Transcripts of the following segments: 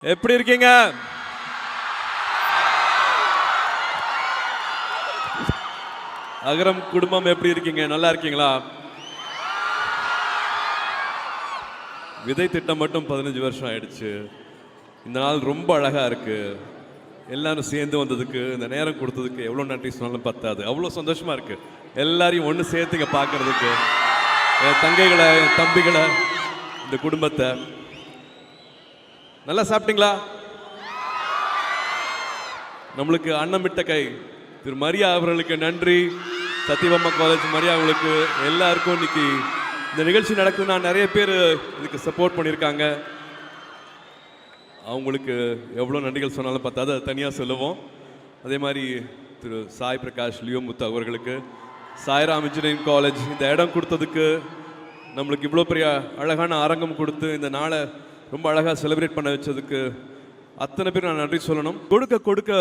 எப்படி இருக்கீங்க? அகரம் குடும்பம் எப்படி இருக்கீங்க? நல்லா இருக்கீங்களா? விதை திட்டம் மட்டும் 15 வருஷம் ஆயிடுச்சு. இந்த நாள் ரொம்ப அழகா இருக்கு. எல்லாரும் சேர்ந்து வந்ததுக்கு, இந்த நேரம் கொடுத்ததுக்கு எவ்வளோ நன்றி சொன்னாலும் பத்தாது. அவ்வளோ சந்தோஷமா இருக்கு எல்லாரையும் ஒன்று சேர்த்துங்க பார்க்கறதுக்கு. என் தங்கைகளை, என் தம்பிகளை, இந்த குடும்பத்தை. நல்லா சாப்பிட்டீங்களா? நம்மளுக்கு அன்னமிட்ட கை திரு மரியா அவர்களுக்கு நன்றி. சத்தியபாமா காலேஜ் மரியா அவங்களுக்கு எல்லாருக்கும் இன்னைக்கு இந்த நிகழ்ச்சி நடக்குதுன்னா நிறைய பேர் இதுக்கு சப்போர்ட் பண்ணியிருக்காங்க. அவங்களுக்கு எவ்வளோ நன்றிகள் சொன்னாலும் பார்த்தாது, அதை தனியாக சொல்லுவோம். அதே மாதிரி திரு சாய் பிரகாஷ் லியோமுத்து அவர்களுக்கு, சாய்ராம் இன்ஜினியரிங் காலேஜ் இந்த இடம் கொடுத்ததுக்கு, நம்மளுக்கு இவ்வளோ பெரிய அழகான அரங்கம் கொடுத்து இந்த நாளை ரொம்ப அழகாக செலிப்ரேட் பண்ண வச்சதுக்கு அத்தனை பேர் நான் நன்றி சொல்லணும். கொடுக்க கொடுக்க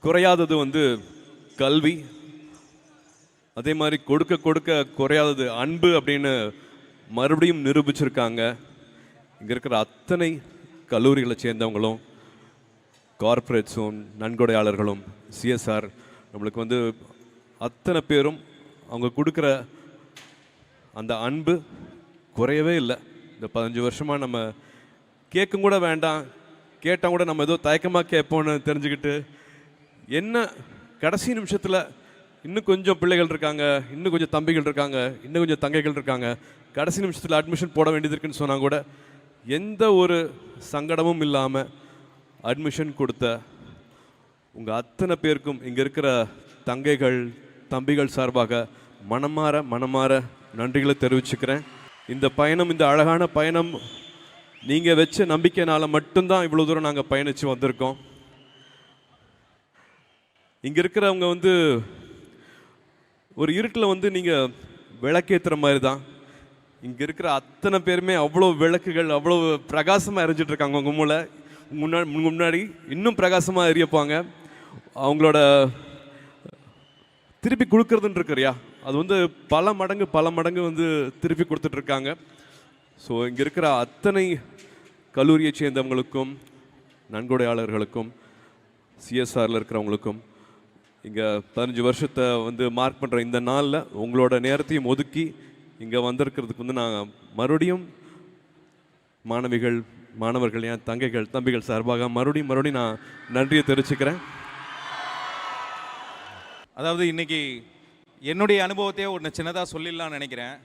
குறையாதது கல்வி, அதே மாதிரி கொடுக்க கொடுக்க குறையாதது அன்பு அப்படின்னு மறுபடியும் நிரூபிச்சிருக்காங்க. இங்கே இருக்கிற அத்தனை கல்லூரிகளை சேர்ந்தவங்களும், கார்ப்பரேட்ஸும், நன்கொடையாளர்களும், சிஎஸ்ஆர், நம்மளுக்கு அத்தனை பேரும் அவங்க கொடுக்குற அந்த அன்பு குறையவே இல்லை. இந்த 15 வருஷமாக நம்ம கேட்கும் கூட வேண்டாம், கேட்டால் கூட நம்ம ஏதோ தயக்கமாக கேட்போன்னு தெரிஞ்சுக்கிட்டு, என்ன கடைசி நிமிஷத்தில் இன்னும் கொஞ்சம் பிள்ளைகள் இருக்காங்க, இன்னும் கொஞ்சம் தம்பிகள் இருக்காங்க, இன்னும் கொஞ்சம் தங்கைகள் இருக்காங்க, கடைசி நிமிஷத்தில் அட்மிஷன் போட வேண்டியது இருக்குன்னு சொன்னால் கூட எந்த ஒரு சங்கடமும் இல்லாமல் அட்மிஷன் கொடுத்த உங்கள் அத்தனை பேருக்கும் இங்கே இருக்கிற தங்கைகள் தம்பிகள் சார்பாக மனமாற நன்றிகளை தெரிவிச்சுக்கிறேன். இந்த பயணம், இந்த அழகான பயணம் நீங்கள் வச்ச நம்பிக்கையினால் மட்டும்தான் இவ்வளோ தூரம் நாங்கள் பயணித்து வந்திருக்கோம். இங்கே இருக்கிறவங்க ஒரு இருட்டில் நீங்கள் விளக்கேற்றுற மாதிரி தான். இங்கே இருக்கிற அத்தனை பேருமே அவ்வளோ விளக்குகள், அவ்வளோ பிரகாசமாக எரிஞ்சிட்டு இருக்காங்க. உங்கள் மூளை முன்னாடி இன்னும் பிரகாசமாக எரியப்பாங்க. அவங்களோட திருப்பி கொடுக்குறதுன்னு இருக்கிறியா, அது பல மடங்கு திருப்பி கொடுத்துட்ருக்காங்க. ஸோ இங்கே இருக்கிற அத்தனை கல்லூரியை சேர்ந்தவங்களுக்கும், நன்கொடையாளர்களுக்கும், சிஎஸ்ஆரில் இருக்கிறவங்களுக்கும், இங்கே 15 வருஷத்தை மார்க் பண்ணுற இந்த நாளில் உங்களோட நேரத்தையும் ஒதுக்கி இங்கே வந்திருக்கிறதுக்கு நான் மறுபடியும் மாணவர்கள், என் தங்கைகள் தம்பிகள் சார்பாக மறுபடியும் நான் நன்றியை தெரிவிச்சுக்கிறேன். அதாவது இன்னைக்கு என்னுடைய அனுபவத்தையே ஒன்று சின்னதாக சொல்லிடலாம்னு நினைக்கிறேன்.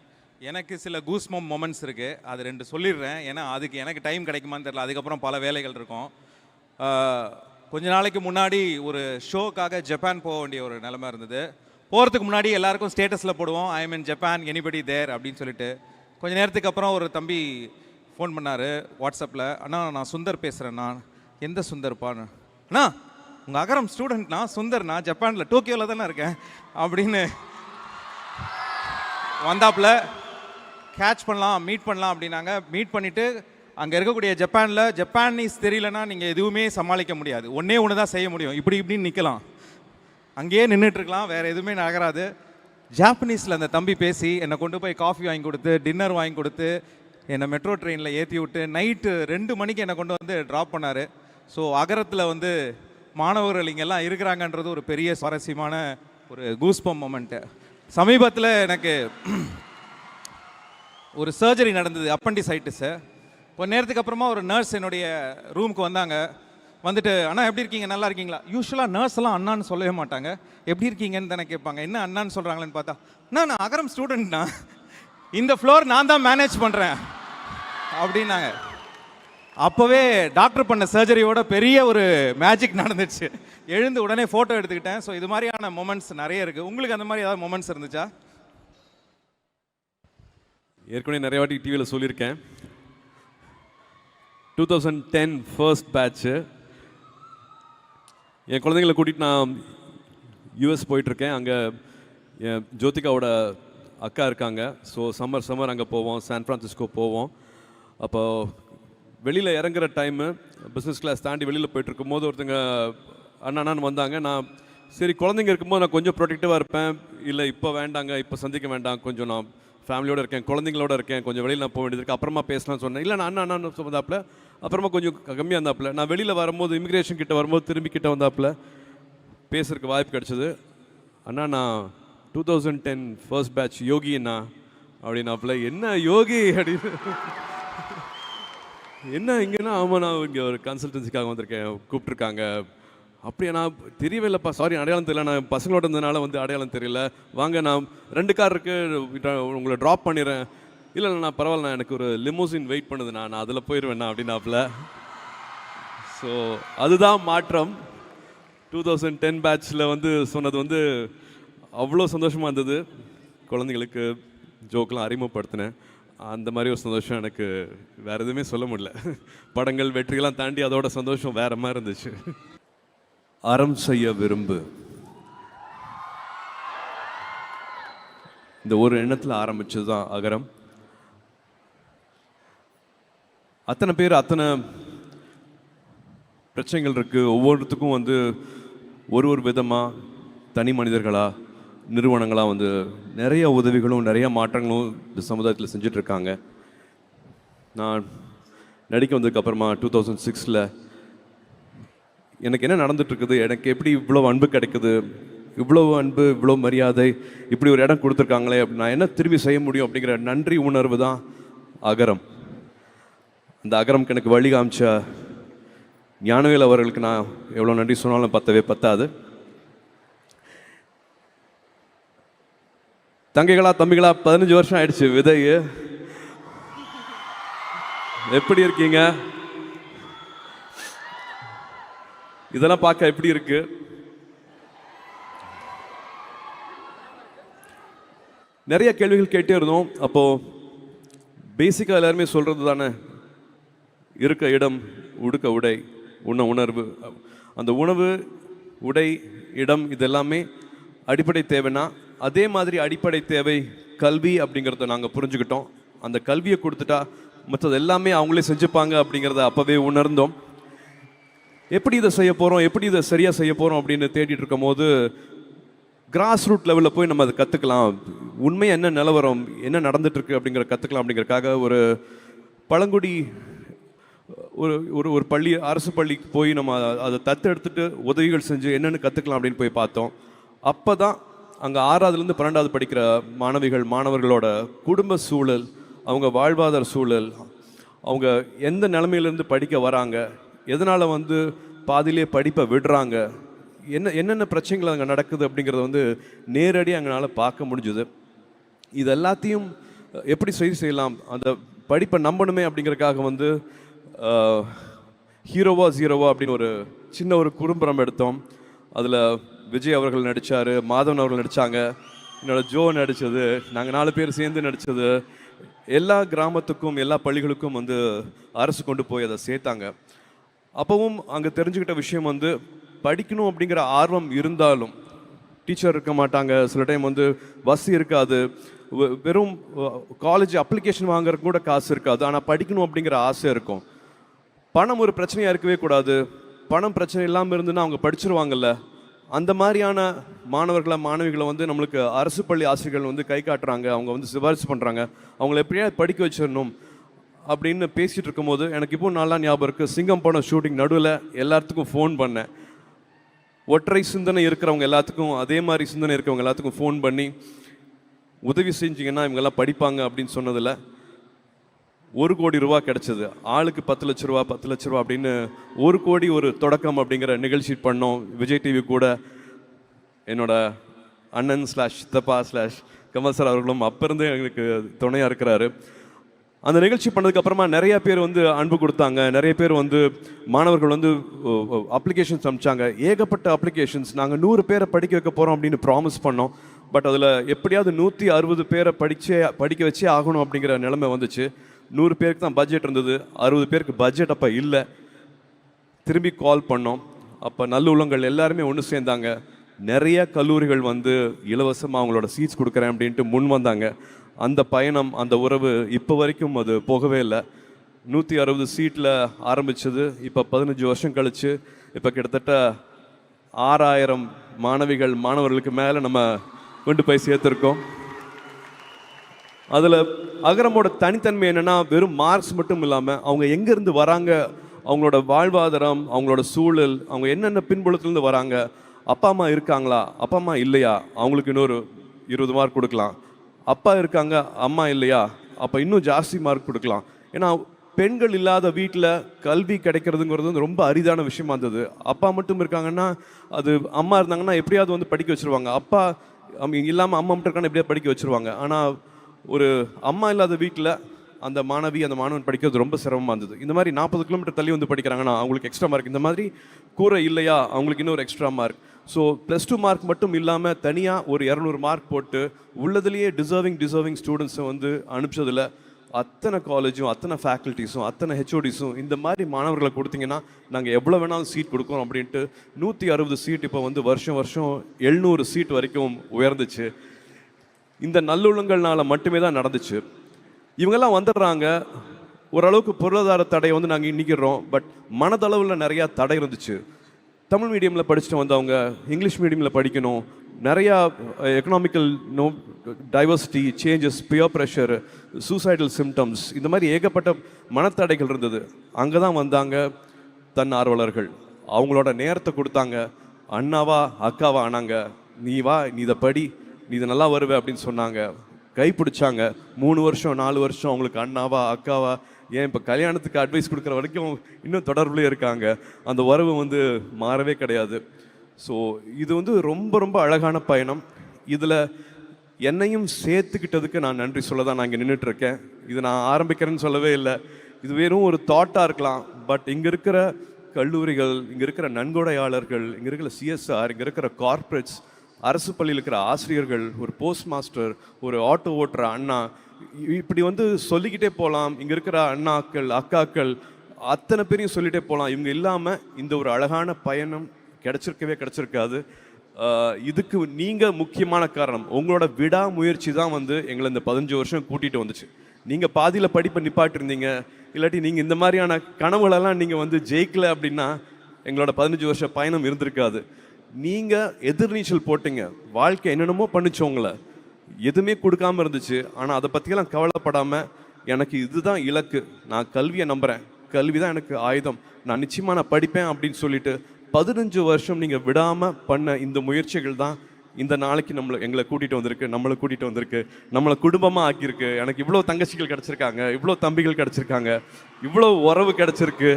எனக்கு சில கூஸ்பம்ப் மொமெண்ட்ஸ் இருக்குது, அது 2 சொல்லிடுறேன். ஏன்னா அதுக்கு எனக்கு டைம் கிடைக்குமான்னு தெரியல, அதுக்கப்புறம் பல வேலைகள் இருக்கும். கொஞ்ச நாளைக்கு முன்னாடி ஒரு ஷோக்காக ஜப்பான் போக வேண்டிய ஒரு நிலைமை இருந்தது. போகிறதுக்கு முன்னாடி எல்லாருக்கும் ஸ்டேட்டஸில் போடுவோம், I am in Japan, anybody there அப்படின்னு சொல்லிட்டு. கொஞ்சம் நேரத்துக்கு அப்புறம் ஒரு தம்பி ஃபோன் பண்ணார் வாட்ஸ்அப்பில், அண்ணா நான் சுந்தர் பேசுகிறேண்ணா. எந்த சுந்தர்ப்பான்னு? அண்ணா உங்கள் அகரம் ஸ்டூடெண்ட்னா சுந்தர்ண்ணா, ஜப்பானில் டோக்கியோவில் தானே இருக்கேன் அப்படின்னு வந்தாப்புல. கேட்ச் பண்ணலாம், மீட் பண்ணலாம் அப்படின்னாங்க. மீட் பண்ணிவிட்டு அங்கே இருக்கக்கூடிய ஜப்பானீஸ் தெரியலன்னா நீங்கள் எதுவுமே சமாளிக்க முடியாது. ஒன்று தான் செய்ய முடியும், இப்படின்னு நிற்கலாம், அங்கேயே நின்றுட்டுருக்கலாம், வேறு எதுவுமே நகராது. ஜாப்பனீஸில் அந்த தம்பி பேசி என்னை கொண்டு போய் காஃபி வாங்கி கொடுத்து, டின்னர் வாங்கி கொடுத்து, என்னை மெட்ரோ ட்ரெயினில் ஏற்றி விட்டு நைட்டு 2 மணிக்கு என்னை கொண்டு ட்ராப் பண்ணார். ஸோ அகரத்தில் மாணவர்கள் இங்கெல்லாம் இருக்கிறாங்கன்றது ஒரு பெரிய சுவாரஸ்யமான ஒரு கூஸ்பம்ப் மொமெண்ட்டு. சமீபத்தில் எனக்கு ஒரு சர்ஜரி நடந்தது, அப்பண்டிசைட்டிஸு. கொஞ்ச நேரத்துக்கு அப்புறமா ஒரு நர்ஸ் என்னுடைய ரூமுக்கு வந்துட்டு அண்ணா எப்படி இருக்கீங்க, நல்லா இருக்கீங்களா? யூஸ்வலாக நர்ஸ்லாம் அண்ணான்னு சொல்லவே மாட்டாங்க, எப்படி இருக்கீங்கன்னு தானே கேட்பாங்க. என்ன அண்ணான்னு சொல்கிறாங்களேன்னு பார்த்தா, நான் அகரம் ஸ்டூடெண்ட்னா, இந்த ஃப்ளோர் நான் தான் மேனேஜ் பண்ணுறேன் அப்படின்னாங்க. அப்போவே டாக்டர் பண்ண சர்ஜரியோட பெரிய ஒரு மேஜிக் நடந்துச்சு. எழுந்து உடனே ஃபோட்டோ எடுத்துக்கிட்டேன். ஸோ இது மாதிரியான மொமெண்ட்ஸ் நிறைய இருக்குது. உங்களுக்கு அந்த மாதிரி ஏதாவது மொமெண்ட்ஸ் இருந்துச்சா? ஏற்கனவே நிறைய வாட்டி டிவியில் சொல்லியிருக்கேன். 2010 ஃபர்ஸ்ட் பேட்ச்சு. என் குழந்தைங்களை கூட்டிகிட்டு நான் யூஎஸ் போயிட்டுருக்கேன். அங்கே என் ஜோதிகாவோட அக்கா இருக்காங்க. ஸோ சம்மர் அங்கே போவோம், சான் ஃப்ரான்சிஸ்கோ போவோம். அப்போ வெளியில் இறங்குற டைமு, பிஸ்னஸ் கிளாஸ் தாண்டி வெளியில் போயிட்டுருக்கும் போது ஒருத்தங்க அண்ணான்னு வந்தாங்க. நான் சரி குழந்தைங்க இருக்கும்போது நான் கொஞ்சம் ப்ரொடெக்டிவாக இருப்பேன், இல்லை இப்போ வேண்டாங்க, இப்போ சந்திக்க வேண்டாம், கொஞ்சம் நான் ஃபேமிலியோடு இருக்கேன், குழந்தைங்களோட இருக்கேன், கொஞ்சம் வெளியில் நான் போக வேண்டியது இருக்குது, அப்புறமா பேசலாம்னு சொன்னேன். இல்லை நான் அண்ணா சொன்னதாப்பில் அப்புறமா கொஞ்சம் கம்மியாக இருந்தாப்புல. நான் வெளியில் வரும்போது இமிக்ரேஷன் கிட்ட வரும்போது திரும்பி கிட்ட வந்தாப்புல பேசுறதுக்கு வாய்ப்பு கிடைச்சது. அண்ணா நான் 2010 ஃபர்ஸ்ட் பேட்ச் யோகி அண்ணா அப்படின்னாப்புல. என்ன யோகி அப்படின்னு, என்ன இங்கன்னா, ஆமாம் நான் இங்கே ஒரு கன்சல்டன்சிக்காக வந்திருக்கேன், கூப்பிட்ருக்காங்க. அப்படியே நான் தெரியவே இல்லைப்பா, சாரி அடையாளம் தெரியல, நான் பசங்களோட இருந்ததுனால வந்து அடையாளம் தெரியல, வாங்க நான் 2 கார் இருக்குது உங்களை ட்ராப் பண்ணிடுறேன். இல்லை இல்லை நான் பரவாயில்ல, எனக்கு ஒரு லிமோசின் வெயிட் பண்ணுதுண்ணா, நான் அதில் போயிடுவேண்ணா அப்படின்னாப்புல. ஸோ அதுதான் மாற்றம். 2010 பேட்சில் வந்து சொன்னது வந்து அவ்வளோ சந்தோஷமாக இருந்தது. குழந்தைங்களுக்கு ஜோக்கெலாம் அறிமுகப்படுத்தினேன். அந்த மாதிரி ஒரு சந்தோஷம் எனக்கு வேறு எதுவுமே சொல்ல முடியல. படங்கள் வெற்றிகள்லாம் தாண்டி அதோட சந்தோஷம் வேறு மாதிரி இருந்துச்சு. அறம் செய்ய விரும்பு, இந்த ஒரு எண்ணத்தில் ஆரம்பிச்சது தான் அகரம். அத்தனை பேர் அத்தனை பிரச்சனைகள் இருக்குது. ஒவ்வொருத்துக்கும் வந்து ஒரு விதமாக தனி மனிதர்களாக நிறுவனங்களாக வந்து நிறைய உதவிகளும் நிறைய மாற்றங்களும் இந்த சமுதாயத்தில் செஞ்சிட்ருக்காங்க. நான் நடிக்க வந்ததுக்கப்புறமா 2006 எனக்கு என்ன நடந்துட்டுருக்குது, எனக்கு எப்படி இவ்வளோ அன்பு கிடைக்குது, இவ்வளோ அன்பு இவ்வளோ மரியாதை, இப்படி ஒரு இடம் கொடுத்துருக்காங்களே, அப்படி நான் என்ன திரும்பி செய்ய முடியும் அப்படிங்கிற நன்றி உணர்வு தான் அகரம். அந்த அகரம்க்கு எனக்கு வழி காமிச்ச ஞானவேல் அவர்களுக்கு நான் எவ்வளோ நன்றி சொன்னாலும் பத்தாது. தங்கைகளா தம்பிகளா 15 வருஷம் ஆயிடுச்சு விதை. எப்படி இருக்கீங்க? இதெல்லாம் பார்க்க எப்படி இருக்கு? நிறைய கேள்விகள் கேட்டே இருந்தோம். அப்போ பேசிக்கா எல்லாருமே சொல்றது தானே, இருக்க இடம், உடுக்க உடை, உண்ண உணர்வு. அந்த உணவு, உடை, இடம் இதெல்லாமே அடிப்படை தேவைன்னா, அதே மாதிரி அடிப்படை தேவை கல்வி அப்படிங்கிறத நாங்கள் புரிஞ்சுக்கிட்டோம். அந்த கல்வியை கொடுத்துட்டா மற்றது எல்லாமே அவங்களே செஞ்சுப்பாங்க அப்படிங்கிறத அப்போவே உணர்ந்தோம். எப்படி இதை செய்ய போகிறோம், எப்படி இதை சரியாக செய்ய போகிறோம் அப்படின்னு தேடிட்டு இருக்கும் போது கிராஸ் ரூட் லெவலில் போய் நம்ம அதை கற்றுக்கலாம், உண்மையாக என்ன நிலவரம், என்ன நடந்துட்டுருக்கு அப்படிங்கிற கற்றுக்கலாம் அப்படிங்கிறதுக்காக ஒரு பழங்குடி ஒரு பள்ளி, அரசு பள்ளிக்கு போய் நம்ம அதை தத்தெடுத்துட்டு உதவிகள் செஞ்சு என்னென்னு கற்றுக்கலாம் அப்படின்னு போய் பார்த்தோம். அப்போ தான் அங்கே 6ஆவதுலேருந்து 12ஆவது படிக்கிற மாணவர்களோட குடும்ப சூழல், அவங்க வாழ்வாதார சூழல், அவங்க எந்த நிலைமையிலேருந்து படிக்க வராங்க, எதனால் வந்து பாதியிலே படிப்பை விடுறாங்க, என்னென்ன பிரச்சனைகள் அங்கே நடக்குது அப்படிங்கிறத வந்து நேரடியாக அங்களால் பார்க்க முடிஞ்சுது. இது எல்லாத்தையும் எப்படி செய்யலாம், அந்த படிப்பை நம்பணுமே அப்படிங்கிறதுக்காக வந்து ஹீரோவா ஜீரோவா அப்படின்னு ஒரு சின்ன ஒரு குறும்படம் எடுத்தோம். அதில் விஜய் அவர்கள் நடித்தார், மாதவன் அவர்கள் நடித்தாங்க, என்னோட ஜோ நடித்தது, நாங்கள் 4 பேர் சேர்ந்து நடித்தது. எல்லா கிராமத்துக்கும் எல்லா பள்ளிகளுக்கும் வந்து அரசு கொண்டு போய் அதை சேர்த்தாங்க. அப்போவும் அங்கே தெரிஞ்சுக்கிட்ட விஷயம் வந்து படிக்கணும் அப்படிங்கிற ஆர்வம் இருந்தாலும் டீச்சர் இருக்க மாட்டாங்க, சில டைம் வந்து வசதி இருக்காது, வெறும் காலேஜ் அப்ளிகேஷன் வாங்குறதுக்கு கூட காசு இருக்காது, ஆனால் படிக்கணும் அப்படிங்கிற ஆசை இருக்கும். பணம் ஒரு பிரச்சனையாக இருக்கவே கூடாது, பணம் பிரச்சனை இல்லாமல் இருந்துன்னா அவங்க படிச்சிருவாங்கல்ல. அந்த மாதிரியான மாணவிகளை வந்து நம்மளுக்கு அரசு பள்ளி ஆசிரியர்கள் வந்து கை காட்டுறாங்க, அவங்க வந்து சிபாரிசு பண்ணுறாங்க, அவங்கள எப்படியா படிக்க வச்சிடணும் அப்படின்னு பேசிகிட்டு இருக்கும்போது எனக்கு இப்போ நல்லா ஞாபகம் இருக்குது. சிங்கம் படம் ஷூட்டிங் நடுவில் எல்லாத்துக்கும் ஃபோன் பண்ணேன். ஒற்றை சிந்தனை இருக்கிறவங்க எல்லாத்துக்கும், அதே மாதிரி சிந்தனை இருக்கிறவங்க எல்லாத்துக்கும் ஃபோன் பண்ணி உதவி செஞ்சிங்கன்னா இவங்கெல்லாம் படிப்பாங்க அப்படின்னு சொன்னதில் 1 கோடி ரூபா கிடச்சிது. ஆளுக்கு 10 லட்ச ரூபா அப்படின்னு 1 கோடி ஒரு தொடக்கம் அப்படிங்கிற நிகழ்ச்சி பண்ணோம். விஜய் டிவி கூட என்னோட அண்ணன் /சித்தப்பா கமல் சார் அவர்களும் அப்போ இருந்து எங்களுக்கு துணையாக இருக்கிறாரு. அந்த நிகழ்ச்சி பண்ணதுக்கப்புறமா நிறைய பேர் வந்து அன்பு கொடுத்தாங்க, நிறைய பேர் வந்து மாணவர்கள் வந்து அப்ளிகேஷன்ஸ் அனுப்பிச்சாங்க, ஏகப்பட்ட அப்ளிகேஷன்ஸ். நாங்கள் 100 பேரை படிக்க வைக்க போகிறோம் அப்படின்னு ப்ராமிஸ் பண்ணோம். பட் அதில் எப்படியாவது 160 பேரை படிக்க வச்சே ஆகணும் அப்படிங்கிற நிலைமை வந்துச்சு. 100 பேருக்கு தான் பட்ஜெட் இருந்தது, 60 பேருக்கு பட்ஜெட் அப்போ இல்லை. திரும்பி கால் பண்ணோம். அப்போ நல்லுள்ளங்கள் எல்லாருமே ஒன்று சேர்ந்தாங்க. நிறைய கல்லூரிகள் வந்து இலவசமாக அவங்களோட சீட்ஸ் கொடுக்குறேன் அப்படின்ட்டு முன் வந்தாங்க. அந்த பயணம், அந்த உறவு இப்போ வரைக்கும் அது போகவே இல்லை. 160 சீட்டில் ஆரம்பித்தது இப்போ 15 வருஷம் கழிச்சு இப்போ கிட்டத்தட்ட 6000 மாணவர்களுக்கு மேலே நம்ம கொண்டு போய் சேர்த்துருக்கோம். அதில் அகரமோட தனித்தன்மை என்னென்னா வெறும் மார்க்ஸ் மட்டும் இல்லாமல் அவங்க எங்கேருந்து வராங்க, அவங்களோட வாழ்வாதாரம், அவங்களோட சூழல், அவங்க என்னென்ன பின்புலத்துலேருந்து வராங்க, அப்பா அம்மா இருக்காங்களா, அப்பா அம்மா இல்லையா, அவங்களுக்கு இன்னொரு 20 மார்க் கொடுக்கலாம். அப்பா இருக்காங்க, அம்மா இல்லையா, அப்போ இன்னும் ஜாஸ்தி மார்க் கொடுக்கலாம். ஏன்னா பெண்கள் இல்லாத வீட்டில் கல்வி கிடைக்கிறதுங்கிறது வந்து ரொம்ப அரிதான விஷயமா இருந்தது. அப்பா மட்டும் இருக்காங்கன்னா, அது அம்மா இருந்தாங்கன்னா எப்படியாவது வந்து படிக்க வச்சுருவாங்க. அப்பா இல்லாமல் அம்மா மட்டும் இருக்காங்கன்னா எப்படியாவது படிக்க வச்சுருவாங்க. ஆனால் ஒரு அம்மா இல்லாத வீட்டில் அந்த மாணவி அந்த மாணவன் படிக்கிறது ரொம்ப சிரமமாக இருந்தது. இந்த மாதிரி 40 கிலோமீட்டர் தள்ளி வந்து படிக்கிறாங்கன்னா அவங்களுக்கு எக்ஸ்ட்ரா மார்க். இந்த மாதிரி கூரை இல்லையா, அவங்களுக்கு இன்னொரு எக்ஸ்ட்ரா மார்க். ஸோ +2 மார்க் மட்டும் இல்லாமல் தனியாக ஒரு 200 மார்க் போட்டு உள்ளதுலேயே டிசர்விங் ஸ்டூடெண்ட்ஸை வந்து அனுப்பிச்சதில் அத்தனை காலேஜும், அத்தனை ஃபேக்கல்ட்டிஸும், அத்தனை ஹெச்ஓடிஸும் இந்த மாதிரி மாணவர்களை கொடுத்தீங்கன்னா நாங்கள் எவ்வளோ வேணாலும் சீட் கொடுக்குறோம் அப்படின்ட்டு 160 சீட் இப்போ வந்து வருஷம் 700 சீட் வரைக்கும் உயர்ந்துச்சு. இந்த நல்லுள்ளங்கள்னால மட்டுமே தான் நடந்துச்சு. இவங்கெல்லாம் வந்துடுறாங்க. ஓரளவுக்கு பொருளாதார தடையை வந்து நாங்கள் நீக்கிறோம். பட் மனதளவில் நிறையா தடை இருந்துச்சு. தமிழ் மீடியமில் படிச்சுட்டு வந்தவங்க இங்கிலீஷ் மீடியமில் படிக்கணும். நிறையா economical diversity, changes, peer pressure, suicidal symptoms, இந்த மாதிரி ஏகப்பட்ட மனத்தடைகள் இருந்தது. அங்கே தான் வந்தாங்க தன்னார்வலர்கள். அவங்களோட நேரத்தை கொடுத்தாங்க. அண்ணாவா அக்காவா ஆனாங்க. நீ வா, நீ இதை படி, நீ இதை நல்லா வருவே அப்படின்னு சொன்னாங்க. கை பிடிச்சாங்க. 3 வருஷம் 4 வருஷம் அவங்களுக்கு அண்ணாவா அக்காவா, ஏன் இப்போ கல்யாணத்துக்கு அட்வைஸ் கொடுக்குற வரைக்கும் இன்னும் தொடர்புலேயே இருக்காங்க. அந்த உறவு வந்து மாறவே கிடையாது. ஸோ இது வந்து ரொம்ப ரொம்ப அழகான பயணம். இதில் என்னையும் சேர்த்துக்கிட்டதுக்கு நான் நன்றி சொல்ல தான் நான் இங்கே நின்றுட்டுருக்கேன். இது நான் ஆரம்பிக்கிறேன்னு சொல்லவே இல்லை. இது வெறும் ஒரு தாட்டாக இருக்கலாம். பட் இங்கே இருக்கிற கல்லூரிகள், இங்கே இருக்கிற நன்கொடையாளர்கள், இங்கே இருக்கிற சிஎஸ்ஆர், இங்கே இருக்கிற கார்ப்பரேட்ஸ், அரசு பள்ளியில் இருக்கிற ஆசிரியர்கள், ஒரு போஸ்ட் மாஸ்டர், ஒரு ஆட்டோ ஓட்டுற அண்ணா, இப்படி வந்து சொல்லிக்கிட்டே போகலாம். இங்கே இருக்கிற அண்ணாக்கள், அக்காக்கள், அத்தனை பேரையும் சொல்லிகிட்டே போகலாம். இவங்க இல்லாமல் இந்த ஒரு அழகான பயணம் கிடைச்சிருக்காது. இதுக்கு நீங்கள் முக்கியமான காரணம். உங்களோட விடாமுயற்சி தான் வந்து எங்களை இந்த 15 வருஷம் கூட்டிகிட்டு வந்துச்சு. நீங்கள் பாதியில் படிப்பை நிப்பாட்டிருந்தீங்க, இல்லாட்டி நீங்கள் இந்த மாதிரியான கனவுகளெல்லாம் நீங்கள் வந்து ஜெயிக்கலை அப்படின்னா எங்களோட 15 வருஷ பயணம் இருந்திருக்காது. நீங்கள் எதிர்நீச்சல் போட்டீங்க. வாழ்க்கை என்னென்னமோ பண்ணிச்சோங்கள, எதுவுமே கொடுக்காமல் இருந்துச்சு. ஆனால் அதை பற்றியெல்லாம் கவலைப்படாமல் எனக்கு இதுதான் இலக்கு, நான் கல்வியை நம்புகிறேன், கல்வி தான் எனக்கு ஆயுதம், நான் நிச்சயமாக நான் படிப்பேன் அப்படின்னு சொல்லிட்டு 15 வருஷம் நீங்கள் விடாமல் பண்ண இந்த முயற்சிகள் தான் இந்த நாளைக்கு எங்களை கூட்டிகிட்டு வந்திருக்கு, நம்மளை குடும்பமாக ஆக்கியிருக்கு. எனக்கு இவ்வளோ தங்கச்சிகள் கிடச்சிருக்காங்க, இவ்வளோ தம்பிகள் கிடச்சிருக்காங்க, இவ்வளோ உறவு கிடச்சிருக்கு.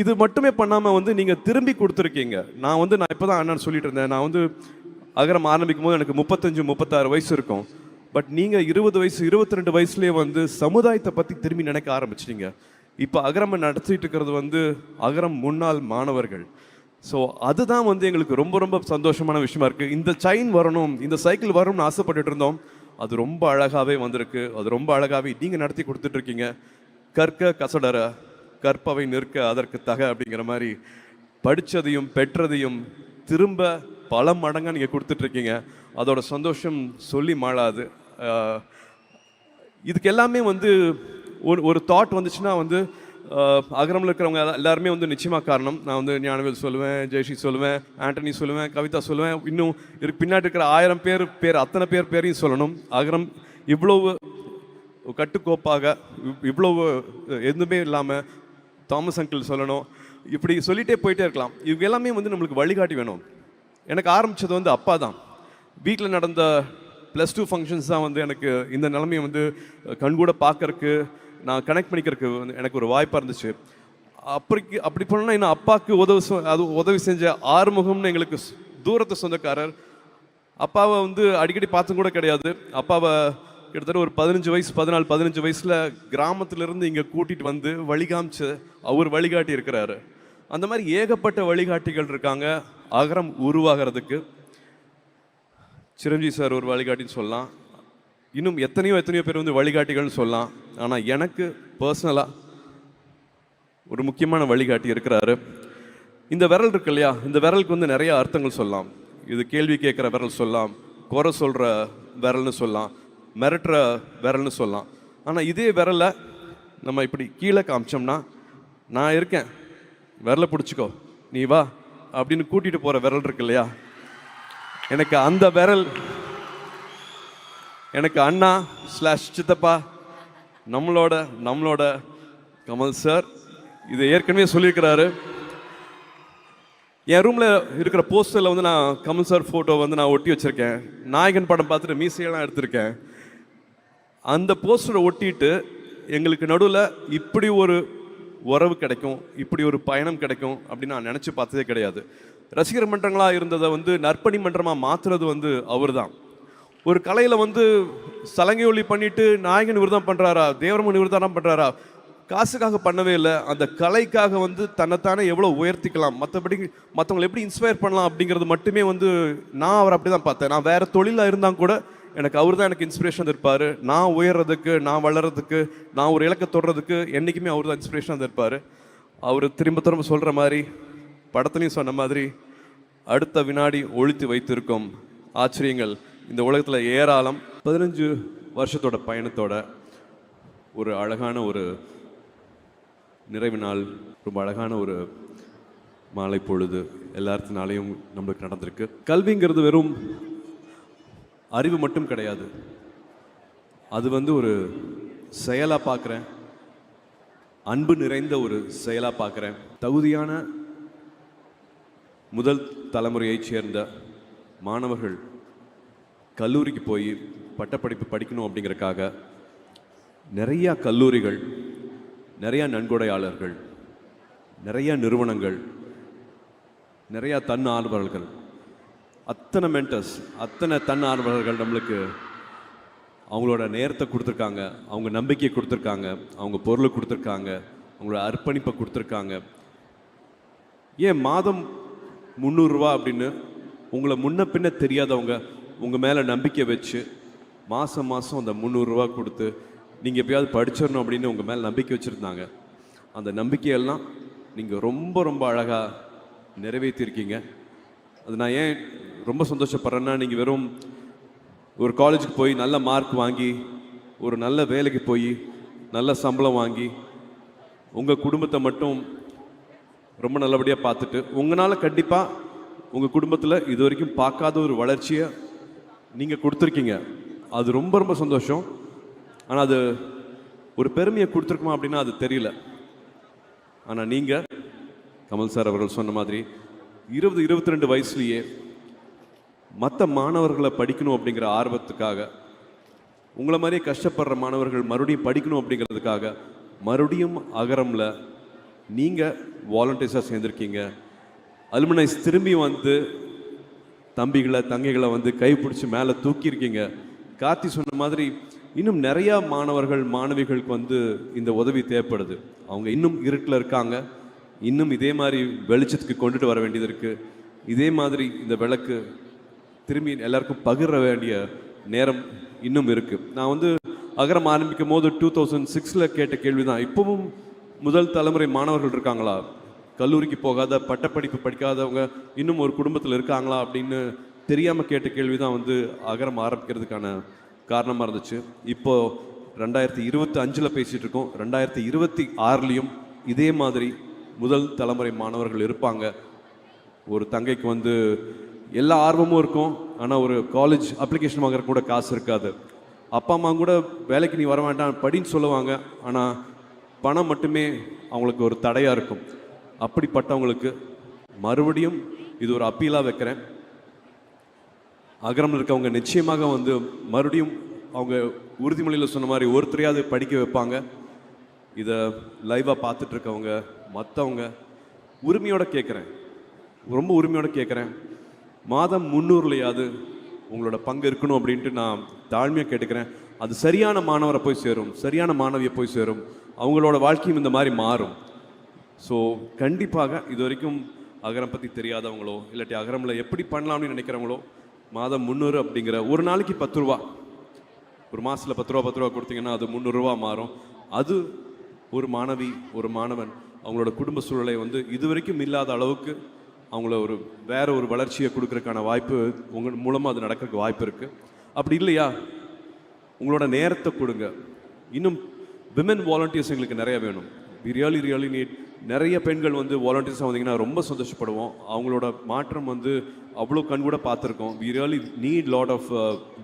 இது மட்டுமே பண்ணாமல் வந்து நீங்கள் திரும்பி கொடுத்துருக்கீங்க. நான் இப்போ தான் அண்ணன் சொல்லிட்டு இருந்தேன், நான் வந்து அகரம் ஆரம்பிக்கும் போது எனக்கு 35-36 வயசு இருக்கும். பட் நீங்கள் 20 வயசு 22 வயசுலேயே வந்து சமுதாயத்தை பற்றி திரும்பி நினைக்க ஆரம்பிச்சிட்டீங்க. இப்போ அகரம் நடத்திட்டு இருக்கிறது வந்து அகரம் முன்னாள் மாணவர்கள். ஸோ அதுதான் வந்து எங்களுக்கு ரொம்ப ரொம்ப சந்தோஷமான விஷயமா இருக்குது. இந்த செயின் வரணும், இந்த சைக்கிள் வரணும்னு ஆசைப்பட்டுட்டு இருந்தோம். அது ரொம்ப அழகாகவே வந்திருக்கு. அது ரொம்ப அழகாகவே நீங்கள் நடத்தி கொடுத்துட்ருக்கீங்க. கற்க கசடர கற்பவை நிற்க அதற்கு தக அப்படிங்கிற மாதிரி படித்ததையும் பெற்றதையும் திரும்ப பல மடங்காக நீங்கள் கொடுத்துட்ருக்கீங்க. அதோட சந்தோஷம் சொல்லி மாளாது. இதுக்கு எல்லாமே வந்து ஒரு தாட் வந்துச்சுன்னா வந்து அகரமில் இருக்கிறவங்க எல்லாருமே வந்து நிச்சயமாக காரணம். நான் வந்து ஞானவேல் சொல்லுவேன், ஜெயஸ்ரீ சொல்லுவேன், ஆண்டனி சொல்லுவேன், கவிதா சொல்லுவேன், இன்னும் பின்னாடி இருக்கிற 1000 பேர் அத்தனை பேரையும் சொல்லணும். அகரம் இவ்வளவு கட்டுக்கோப்பாக, இவ்வளவு எதுவுமே இல்லாமல் தாமஸ் அங்கிள் சொல்லணும். இப்படி சொல்லிகிட்டே போயிட்டே இருக்கலாம். இவங்க எல்லாமே வந்து நம்மளுக்கு வழிகாட்டி வேணும். எனக்கு ஆரம்பித்தது வந்து அப்பா தான். வீட்டில் நடந்த +2 ஃபங்க்ஷன்ஸ் தான் வந்து எனக்கு இந்த நிலைமையை வந்து கண்கூட பார்க்கறக்கு, நான் கனெக்ட் பண்ணிக்கிறதுக்கு வந்து எனக்கு ஒரு வாய்ப்பாக இருந்துச்சு. அப்படி பண்ணால் இன்னும் அப்பாவுக்கு உதவி செஞ்ச ஆறுமுகம்னு எங்களுக்கு தூரத்து சொந்தக்காரர். அப்பாவை வந்து அடிக்கடி பார்த்தும் கூட கிடையாது. அப்பாவை கிட்டத்தட்ட ஒரு 14-15 வயசில் கிராமத்திலேருந்து இங்கே கூட்டிகிட்டு வந்து வழிகாமிச்சு அவர் வழிகாட்டி இருக்கிறாரு. அந்த மாதிரி ஏகப்பட்ட வழிகாட்டிகள் இருக்காங்க அகரம் உருவாகிறதுக்கு. சிரஞ்சீவி சார் ஒரு வழிகாட்டின்னு சொல்லலாம். இன்னும் எத்தனையோ பேர் வந்து வழிகாட்டிகள்னு சொல்லலாம். ஆனால் எனக்கு பர்சனலாக ஒரு முக்கியமான வழிகாட்டி இருக்கிறாரு. இந்த விரல் இருக்கு இல்லையா, இந்த விரலுக்கு வந்து நிறைய அர்த்தங்கள் சொல்லலாம். இது கேள்வி கேட்குற விரல் சொல்லலாம், குறை சொல்கிற விரல்னு சொல்லலாம், மிரட்டுற விரல்னு சொல்லலாம். ஆனால் இதே விரலை நம்ம இப்படி கீழே காமிச்சோம்னா, நான் இருக்கேன், விரலை பிடிச்சிக்கோ, நீ வா அப்படின்னு கூட்டிகிட்டு போகிற விரல் இருக்கு இல்லையா, எனக்கு அந்த விரல் எனக்கு அண்ணா ஸ்லாஷ் சித்தப்பா நம்மளோட கமல் சார் இது ஏற்கனவே சொல்லியிருக்கிறாரு. என் ரூமில் இருக்கிற போஸ்டரில் வந்து நான் கமல் சார் ஃபோட்டோ வந்து நான் ஒட்டி வச்சுருக்கேன். நாயகன் படம் பார்த்துட்டு மீசையெல்லாம் எடுத்திருக்கேன். அந்த போஸ்டரை ஒட்டிட்டு எங்களுக்கு நடுவில் இப்படி ஒரு உறவு கிடைக்கும், இப்படி ஒரு பயணம் கிடைக்கும் அப்படின்னு நான் நினச்சி பார்த்ததே கிடையாது. ரசிகர் மன்றங்களாக இருந்ததை வந்து நற்பணி மன்றமாக மாற்றுறது வந்து அவர் தான். ஒரு கலையில் வந்து சலங்கை ஒளி பண்ணிட்டு நாயகன் இவர் தான் பண்ணுறாரா, தேவரமன் இவர் தான் பண்ணுறாரா, காசுக்காக பண்ணவே இல்லை. அந்த கலைக்காக வந்து தன்னைத்தானே எவ்வளோ உயர்த்திக்கலாம், மற்றவங்களை எப்படி இன்ஸ்பயர் பண்ணலாம் அப்படிங்கிறது மட்டுமே வந்து நான் அவர் அப்படி தான் பார்த்தேன். நான் வேறு தொழிலாக இருந்தால் கூட எனக்கு அவர் தான் எனக்கு இன்ஸ்பிரேஷன் இருப்பார். நான் உயர்றதுக்கு, நான் வளர்கிறதுக்கு, நான் ஒரு இலக்கை தொடுறதுக்கு என்றைக்குமே அவர் தான் இன்ஸ்பிரேஷனாக இருப்பார். அவர் திரும்ப சொல்கிற மாதிரி, படத்துலையும் சொன்ன மாதிரி, அடுத்த வினாடி ஒழித்து வைத்திருக்கும் ஆச்சரியங்கள் இந்த உலகத்தில் ஏராளம். 15 வருஷத்தோட பயணத்தோட ஒரு அழகான ஒரு நிறைவு நாள், ரொம்ப அழகான ஒரு மாலை பொழுது எல்லாத்தினாலையும் நம்மளுக்கு நடந்திருக்கு. கல்விங்கிறது வெறும் அறிவு மட்டும் கிடையாது, அது வந்து ஒரு செயலாக பார்க்குறேன், அன்பு நிறைந்த ஒரு செயலாக பார்க்குறேன். தகுதியான முதல் தலைமுறையைச் சேர்ந்த மாணவர்கள் கல்லூரிக்கு போய் பட்டப்படிப்பு படிக்கணும் அப்படிங்கிறக்காக நிறையா கல்லூரிகள், நிறையா நன்கொடையாளர்கள், நிறையா நிறுவனங்கள், நிறையா தன்னார்வலர்கள், அத்தனை மென்டர்ஸ், அத்தனை தன்னார்வலர்கள் நம்மளுக்கு அவங்களோட நேரத்தை கொடுத்துருக்காங்க, அவங்க நம்பிக்கையை கொடுத்துருக்காங்க, அவங்க பொருளை கொடுத்துருக்காங்க, அவங்களோட அர்ப்பணிப்பை கொடுத்துருக்காங்க. ஏன் மாதம் 300 ரூபா அப்படின்னு உங்களை முன்ன பின்ன தெரியாதவங்க உங்கள் மேலே நம்பிக்கை வச்சு மாதம் அந்த 300 ரூபா கொடுத்து நீங்கள் எப்பயாவது படிச்சிடணும் அப்படின்னு உங்கள் மேலே நம்பிக்கை வச்சுருந்தாங்க. அந்த நம்பிக்கையெல்லாம் நீங்கள் ரொம்ப அழகாக நிறைவேற்றிருக்கீங்க. அது நான் ஏன் ரொம்ப சந்தோஷப்படுறேன்னா, நீங்கள் வெறும் ஒரு காலேஜுக்கு போய் நல்ல மார்க் வாங்கி, ஒரு நல்ல வேலைக்கு போய் நல்ல சம்பளம் வாங்கி உங்கள் குடும்பத்தை மட்டும் ரொம்ப நல்லபடியாக பார்த்துட்டு, உங்களால் கண்டிப்பாக உங்கள் குடும்பத்தில் இது வரைக்கும் பார்க்காத ஒரு வளர்ச்சியை நீங்கள் கொடுத்துருக்கீங்க. அது ரொம்ப சந்தோஷம். ஆனால் அது ஒரு பெருமையை கொடுத்துருக்குமா அப்படின்னா அது தெரியல. ஆனால் நீங்கள் கமல் சார் அவர்கள் சொன்ன மாதிரி 22 வயசுலேயே மற்ற மாணவர்களை படிக்கணும் அப்படிங்கிற ஆர்வத்துக்காக, உங்களை மாதிரியே கஷ்டப்படுற மாணவர்கள் மறுபடியும் படிக்கணும் அப்படிங்கிறதுக்காக மறுபடியும் அகரமில் நீங்கள் வாலண்டியர்ஸாக சேர்ந்துருக்கீங்க. அலுமினைஸ் திரும்பி வந்து தம்பிகளை தங்கைகளை வந்து கைப்பிடிச்சி மேலே தூக்கியிருக்கீங்க. கார்த்தி சொன்ன மாதிரி இன்னும் நிறையா மாணவர்கள் மாணவிகளுக்கு வந்து இந்த உதவி தேவைப்படுது. அவங்க இன்னும் இருட்டில் இருக்காங்க, இன்னும் இதே மாதிரி வெளிச்சத்துக்கு கொண்டுட்டு வர வேண்டியது இருக்குது. இதே மாதிரி இந்த விளக்கு திரும்பி எல்லாருக்கும் பகிர வேண்டிய நேரம் இன்னும் இருக்குது. நான் வந்து அகரம் ஆரம்பிக்கும் போது 2006 கேட்ட கேள்வி தான், இப்போவும் முதல் தலைமுறை மாணவர்கள் இருக்காங்களா, கல்லூரிக்கு போகாத பட்டப்படிப்பு படிக்காதவங்க இன்னும் ஒரு குடும்பத்தில் இருக்காங்களா அப்படின்னு தெரியாமல் கேட்ட கேள்வி தான் வந்து அகரம் ஆரம்பிக்கிறதுக்கான காரணமாக இருந்துச்சு. இப்போது 2025 பேசிகிட்டு இருக்கோம். 2026 இதே மாதிரி முதல் தலைமுறை மாணவர்கள் இருப்பாங்க. ஒரு தங்கைக்கு வந்து எல்லா ஆர்வமும் இருக்கும், ஆனால் ஒரு காலேஜ் அப்ளிகேஷன் வாங்குற கூட காசு இருக்காது. அப்பா அம்மா கூட வேலைக்கு நீ வர வேண்டாம் படின்னு சொல்லுவாங்க, ஆனால் பணம் மட்டுமே அவங்களுக்கு ஒரு தடையாக இருக்கும். அப்படிப்பட்டவங்களுக்கு மறுபடியும் இது ஒரு அப்பீலாக வைக்கிறேன். அகரம் இருக்கவங்க நிச்சயமாக வந்து மறுபடியும் அவங்க உறுதிமொழியில் சொன்ன மாதிரி ஒருத்தரையாவது படிக்க வைப்பாங்க. இதை லைவாக பார்த்துட்ருக்கவங்க மற்றவங்க உரிமையோடு கேட்குறேன், ரொம்ப உரிமையோடு கேட்குறேன், மாதம் 300லையாவது உங்களோட பங்கு இருக்கணும் அப்படின்ட்டு நான் தாழ்மையாக கேட்டுக்கிறேன். அது சரியான மாணவரை போய் சேரும், சரியான மாணவியை போய் சேரும், அவங்களோட வாழ்க்கையும் இந்த மாதிரி மாறும். ஸோ கண்டிப்பாக இது வரைக்கும் அகரம் பற்றி தெரியாதவங்களோ இல்லாட்டி அகரமில் எப்படி பண்ணலாம்னு நினைக்கிறவங்களோ மாதம் 300 அப்படிங்கிற ஒரு நாளைக்கு 10 ரூபா, ஒரு மாதத்தில் 10 ரூபா கொடுத்தீங்கன்னா அது 300 ரூபா மாறும். அது ஒரு மாணவி ஒரு மாணவன் அவங்களோட குடும்ப சூழலை வந்து இது வரைக்கும் இல்லாத அளவுக்கு அவங்கள ஒரு வேற ஒரு வளர்ச்சியை கொடுக்கறதுக்கான வாய்ப்பு உங்கள் மூலமாக அது நடக்கிறதுக்கு வாய்ப்பு இருக்குது. அப்படி இல்லையா உங்களோட நேரத்தை கொடுங்க. இன்னும் விமன் வாலண்டியர்ஸ் எங்களுக்கு நிறைய வேணும். We really need. நிறைய பெண்கள் வந்து வாலண்டியர்ஸாக வந்தீங்கன்னா ரொம்ப சந்தோஷப்படுவோம். அவங்களோட மாற்றம் வந்து அவ்வளோ கண் கூட பார்த்துருக்கோம். We really need lot of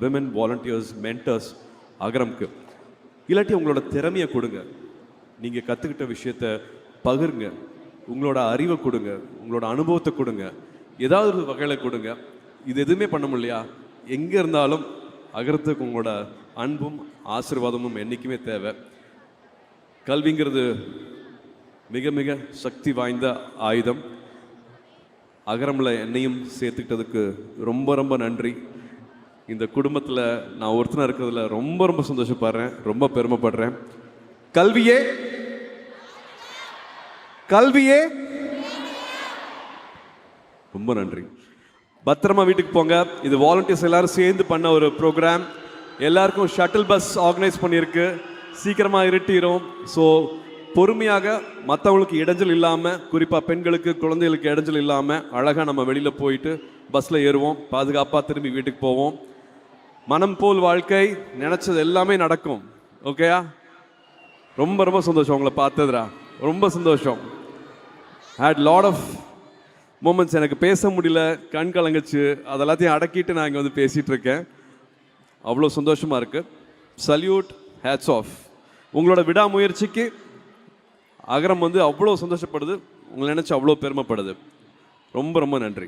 women volunteers, mentors அகரம்க்கு. இல்லாட்டி உங்களோட திறமையை கொடுங்க, நீங்கள் கற்றுக்கிட்ட விஷயத்த பகிருங்க, உங்களோட அறிவை கொடுங்க, உங்களோட அனுபவத்தை கொடுங்க, ஏதாவது ஒரு வகையில் கொடுங்க. இது எதுவுமே பண்ண முடியலையா, எங்கே இருந்தாலும் அகரத்துக்கு உங்களோட அன்பும் ஆசீர்வாதமும் என்றைக்குமே தேவை. கல்விங்கிறது மிக மிக சக்தி வாய்ந்த ஆயுதம். அகரமில் என்னையும் சேர்த்துக்கிட்டதுக்கு ரொம்ப ரொம்ப நன்றி. இந்த குடும்பத்தில் நான் ஒருத்தனாக இருக்கிறதுல ரொம்ப ரொம்ப சந்தோஷப்படுறேன், ரொம்ப பெருமைப்படுறேன். கல்வியே கல்வியே ரொம்ப நன்றி. பத்திரமா வீட்டுக்கு போங்க. இது வாலண்டியர்ஸ் எல்லாரும் சேர்ந்து பண்ண ஒரு ப்ரோக்ராம். எல்லாருக்கும் ஷட்டில் பஸ் ஆர்கனைஸ் பண்ணியிருக்கு. சீக்கிரமாக இருட்டிடும். ஸோ பொறுமையாக, மற்றவங்களுக்கு இடைஞ்சல் இல்லாமல், குறிப்பாக பெண்களுக்கு குழந்தைகளுக்கு இடைஞ்சல் இல்லாமல் அழகாக நம்ம வெளியில் போயிட்டு பஸ்ஸில் ஏறுவோம், பாதுகாப்பாக திரும்பி வீட்டுக்கு போவோம். மனம் போல் வாழ்க்கை, நினச்சது எல்லாமே நடக்கும். ஓகேயா? ரொம்ப ரொம்ப சந்தோஷம் உங்களை பார்த்ததுரா, ரொம்ப சந்தோஷம். Had lot of moments. எனக்கு பேச முடியல, கண் கலங்குச்சு, அதெல்லாத்தையும் அடக்கிட்டு நான் இங்கே வந்து பேசிகிட்டு இருக்கேன். அவ்வளோ சந்தோஷமாக இருக்குது. Salute, hats off. உங்களோட விடாமுயற்சிக்கு அகரம் வந்து அவ்வளோ சந்தோஷப்படுது, உங்களை நினச்சி அவ்வளோ பெருமைப்படுது. ரொம்ப ரொம்ப நன்றி.